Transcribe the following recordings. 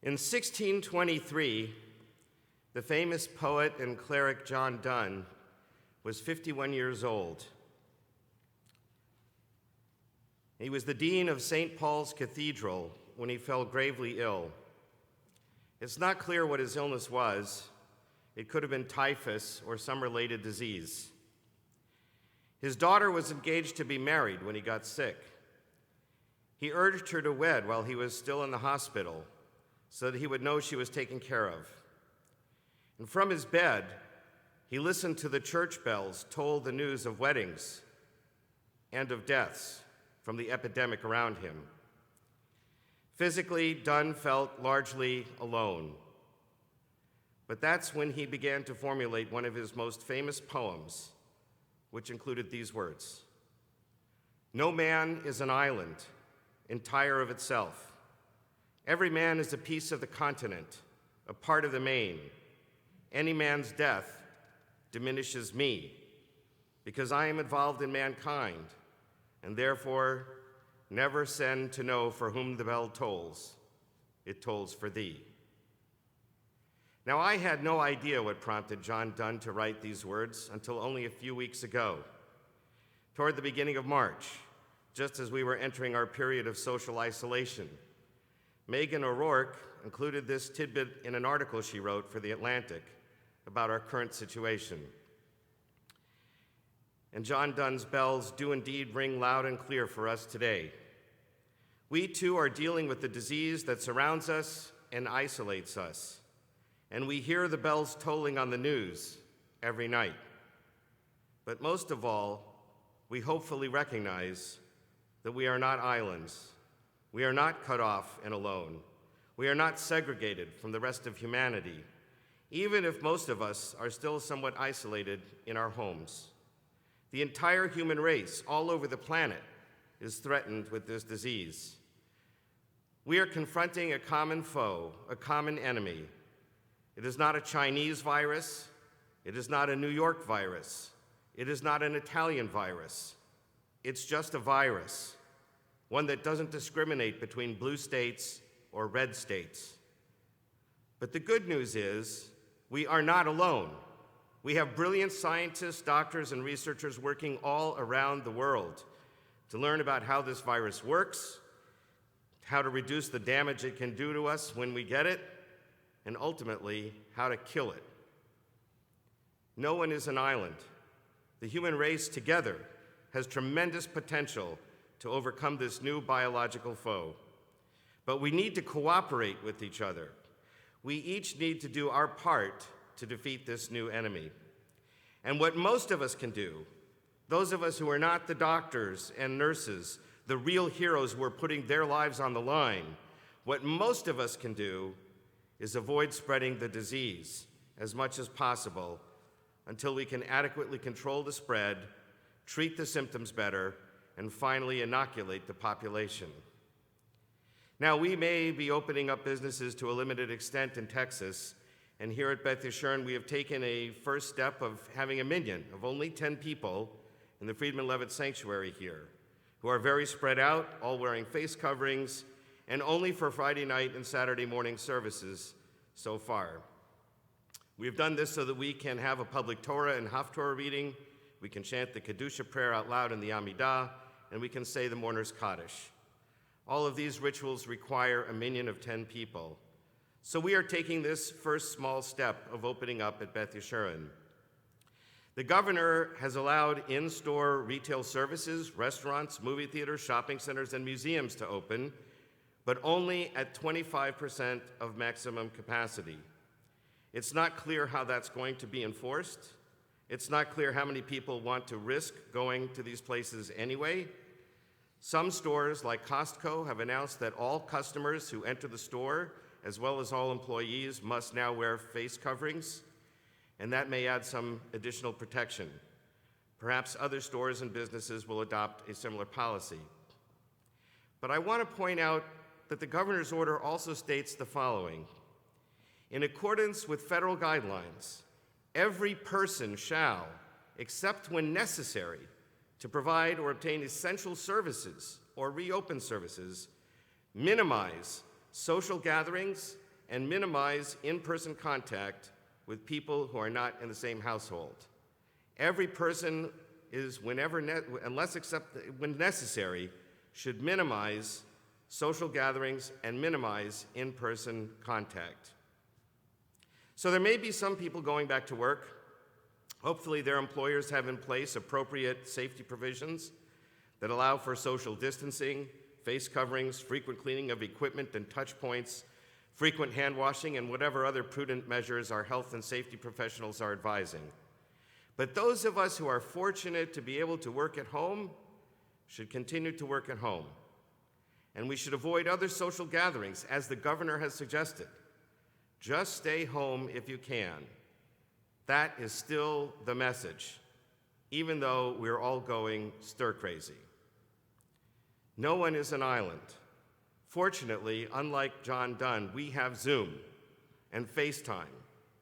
In 1623, the famous poet and cleric John Donne was 51 years old. He was the dean of St. Paul's Cathedral when he fell gravely ill. It's not clear what his illness was. It could have been typhus or some related disease. His daughter was engaged to be married when he got sick. He urged her to wed while he was still in the hospital so that he would know she was taken care of. And from his bed, he listened to the church bells toll the news of weddings and of deaths from the epidemic around him. Physically, Donne felt largely alone. But that's when he began to formulate one of his most famous poems, which included these words: "No man is an island, entire of itself. Every man is a piece of the continent, a part of the main. Any man's death diminishes me, because I am involved in mankind, and therefore never send to know for whom the bell tolls. It tolls for thee." Now, I had no idea what prompted John Donne to write these words until only a few weeks ago, toward the beginning of March, just as we were entering our period of social isolation. Megan O'Rourke included this tidbit in an article she wrote for The Atlantic about our current situation. And John Donne's bells do indeed ring loud and clear for us today. We too are dealing with the disease that surrounds us and isolates us, and we hear the bells tolling on the news every night. But most of all, we hopefully recognize that we are not islands. We are not cut off and alone. We are not segregated from the rest of humanity, even if most of us are still somewhat isolated in our homes. The entire human race all over the planet is threatened with this disease. We are confronting a common foe, a common enemy. It is not a Chinese virus. It is not a New York virus. It is not an Italian virus. It's just a virus, one that doesn't discriminate between blue states or red states. But the good news is we are not alone. We have brilliant scientists, doctors, and researchers working all around the world to learn about how this virus works, how to reduce the damage it can do to us when we get it, and ultimately, how to kill it. No one is an island. The human race together has tremendous potential to overcome this new biological foe. But we need to cooperate with each other. We each need to do our part to defeat this new enemy. And what most of us can do, those of us who are not the doctors and nurses, the real heroes who are putting their lives on the line, what most of us can do is avoid spreading the disease as much as possible until we can adequately control the spread, treat the symptoms better, and finally inoculate the population. Now, we may be opening up businesses to a limited extent in Texas, and here at Beth Yeshurun, we have taken a first step of having a minyan of only 10 people in the Friedman Levitt Sanctuary here, who are very spread out, all wearing face coverings, and only for Friday night and Saturday morning services so far. We have done this so that we can have a public Torah and Haftorah reading, we can chant the Kedusha prayer out loud in the Amidah, and we can say the Mourner's Kaddish. All of these rituals require a minyan of 10 people. So we are taking this first small step of opening up at Beth Yeshurun. The governor has allowed in-store retail services, restaurants, movie theaters, shopping centers, and museums to open, but only at 25% of maximum capacity. It's not clear how that's going to be enforced. It's not clear how many people want to risk going to these places anyway. Some stores, like Costco, have announced that all customers who enter the store, as well as all employees, must now wear face coverings, and that may add some additional protection. Perhaps other stores and businesses will adopt a similar policy. But I want to point out that the governor's order also states the following: in accordance with federal guidelines, every person shall, except when necessary, to provide or obtain essential services or reopen services, minimize social gatherings and minimize in-person contact with people who are not in the same household. Every person is, when necessary, should minimize social gatherings and minimize in-person contact. So there may be some people going back to work. Hopefully their employers have in place appropriate safety provisions that allow for social distancing, face coverings, frequent cleaning of equipment and touch points, frequent hand washing, and whatever other prudent measures our health and safety professionals are advising. But those of us who are fortunate to be able to work at home should continue to work at home. And we should avoid other social gatherings, as the governor has suggested. Just stay home if you can. That is still the message, even though we're all going stir crazy. No one is an island. Fortunately, unlike John Donne, we have Zoom and FaceTime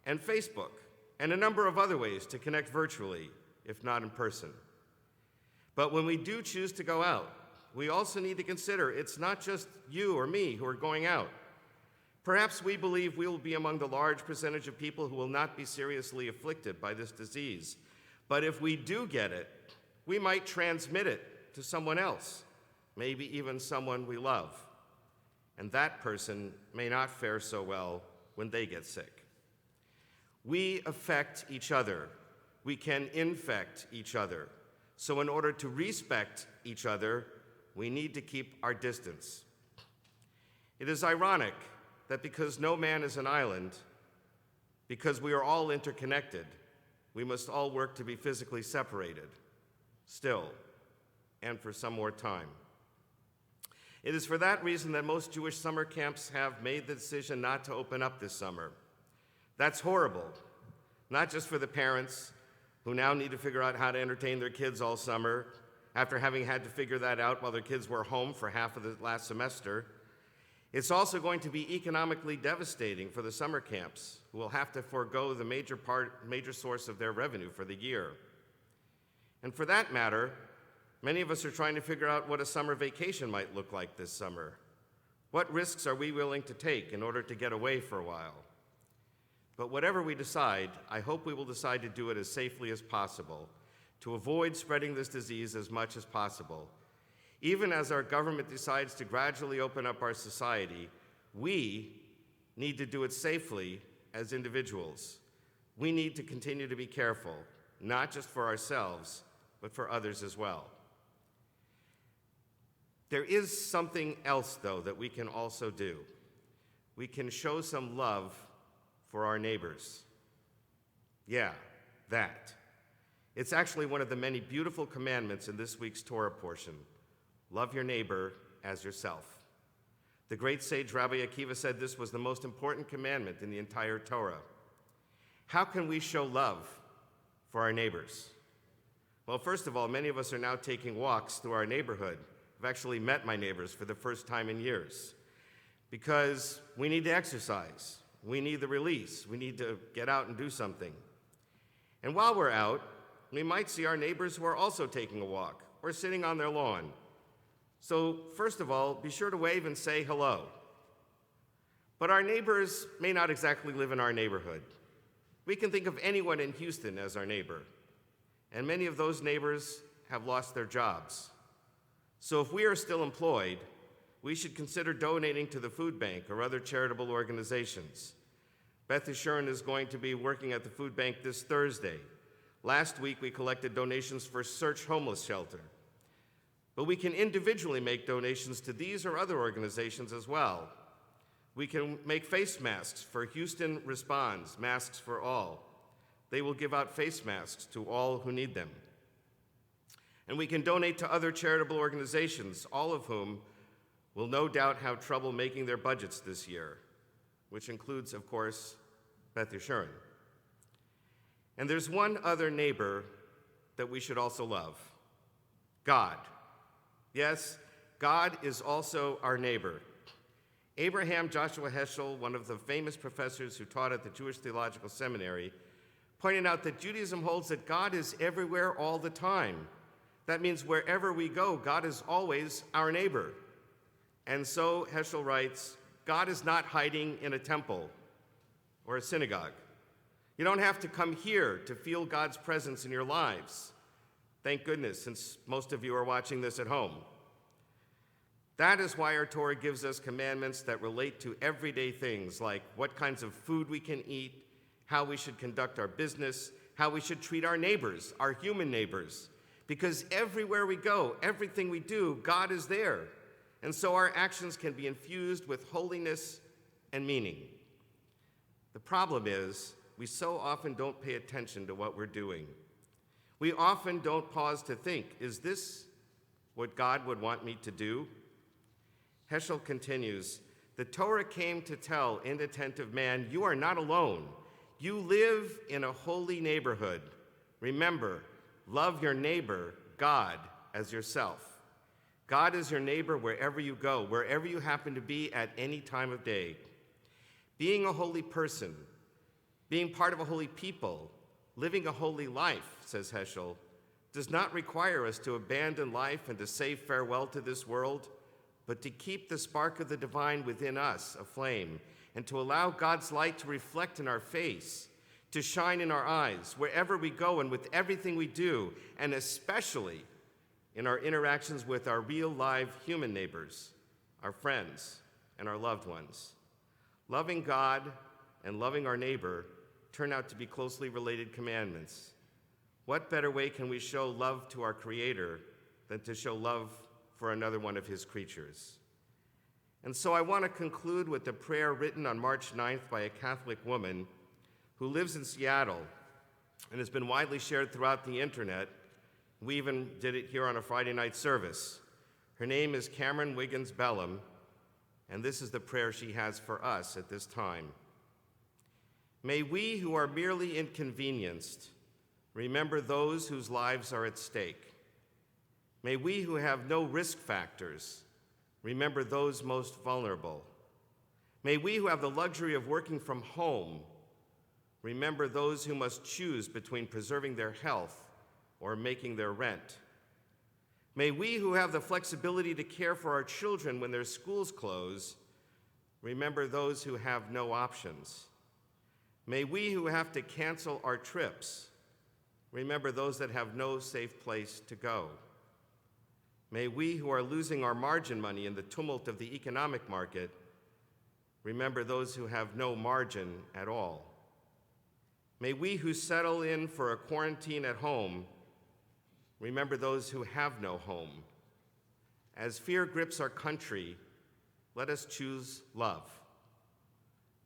and Facebook and a number of other ways to connect virtually, if not in person. But when we do choose to go out, we also need to consider it's not just you or me who are going out. Perhaps we believe we will be among the large percentage of people who will not be seriously afflicted by this disease. But if we do get it, we might transmit it to someone else, maybe even someone we love. And that person may not fare so well when they get sick. We affect each other. We can infect each other. So in order to respect each other, we need to keep our distance. It is ironic that because no man is an island, because we are all interconnected, we must all work to be physically separated, still, and for some more time. It is for that reason that most Jewish summer camps have made the decision not to open up this summer. That's horrible, not just for the parents who now need to figure out how to entertain their kids all summer after having had to figure that out while their kids were home for half of the last semester. It's also going to be economically devastating for the summer camps, who will have to forego the major source of their revenue for the year. And for that matter, many of us are trying to figure out what a summer vacation might look like this summer. What risks are we willing to take in order to get away for a while? But whatever we decide, I hope we will decide to do it as safely as possible, to avoid spreading this disease as much as possible. Even as our government decides to gradually open up our society, we need to do it safely as individuals. We need to continue to be careful, not just for ourselves, but for others as well. There is something else, though, that we can also do. We can show some love for our neighbors. Yeah, that. It's actually one of the many beautiful commandments in this week's Torah portion. Love your neighbor as yourself. The great sage Rabbi Akiva said this was the most important commandment in the entire Torah. How can we show love for our neighbors? Well, first of all, many of us are now taking walks through our neighborhood. I've actually met my neighbors for the first time in years because we need to exercise. We need the release. We need to get out and do something. And while we're out, we might see our neighbors who are also taking a walk or sitting on their lawn. So first of all, be sure to wave and say hello. But our neighbors may not exactly live in our neighborhood. We can think of anyone in Houston as our neighbor, and many of those neighbors have lost their jobs. So if we are still employed, we should consider donating to the food bank or other charitable organizations. Beth Yeshurun is going to be working at the food bank this Thursday. Last week, we collected donations for Search Homeless Shelter. But we can individually make donations to these or other organizations as well. We can make face masks for Houston Responds, Masks for All. They will give out face masks to all who need them. And we can donate to other charitable organizations, all of whom will no doubt have trouble making their budgets this year, which includes, of course, Beth Yeshurun. And there's one other neighbor that we should also love, God. Yes, God is also our neighbor. Abraham Joshua Heschel, one of the famous professors who taught at the Jewish Theological Seminary, pointed out that Judaism holds that God is everywhere all the time. That means wherever we go, God is always our neighbor. And so, Heschel writes, God is not hiding in a temple or a synagogue. You don't have to come here to feel God's presence in your lives. Thank goodness, since most of you are watching this at home. That is why our Torah gives us commandments that relate to everyday things like what kinds of food we can eat, how we should conduct our business, how we should treat our neighbors, our human neighbors. Because everywhere we go, everything we do, God is there. And so our actions can be infused with holiness and meaning. The problem is, we so often don't pay attention to what we're doing. We often don't pause to think, is this what God would want me to do? Heschel continues, the Torah came to tell inattentive man, you are not alone. You live in a holy neighborhood. Remember, love your neighbor, God, as yourself. God is your neighbor wherever you go, wherever you happen to be at any time of day. Being a holy person, being part of a holy people, living a holy life, says Heschel, does not require us to abandon life and to say farewell to this world, but to keep the spark of the divine within us aflame and to allow God's light to reflect in our face, to shine in our eyes, wherever we go and with everything we do, and especially in our interactions with our real live human neighbors, our friends, and our loved ones. Loving God and loving our neighbor turn out to be closely related commandments. What better way can we show love to our Creator than to show love for another one of his creatures? And so I want to conclude with a prayer written on March 9th by a Catholic woman who lives in Seattle and has been widely shared throughout the internet. We even did it here on a Friday night service. Her name is Cameron Wiggins Bellum, and this is the prayer she has for us at this time. May we who are merely inconvenienced remember those whose lives are at stake. May we who have no risk factors remember those most vulnerable. May we who have the luxury of working from home remember those who must choose between preserving their health or making their rent. May we who have the flexibility to care for our children when their schools close remember those who have no options. May we who have to cancel our trips remember those that have no safe place to go. May we who are losing our margin money in the tumult of the economic market remember those who have no margin at all. May we who settle in for a quarantine at home remember those who have no home. As fear grips our country, let us choose love.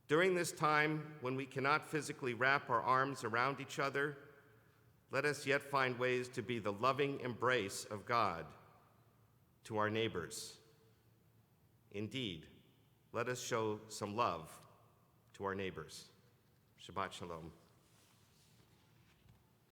During this time when we cannot physically wrap our arms around each other, let us yet find ways to be the loving embrace of God to our neighbors. Indeed, let us show some love to our neighbors. Shabbat Shalom.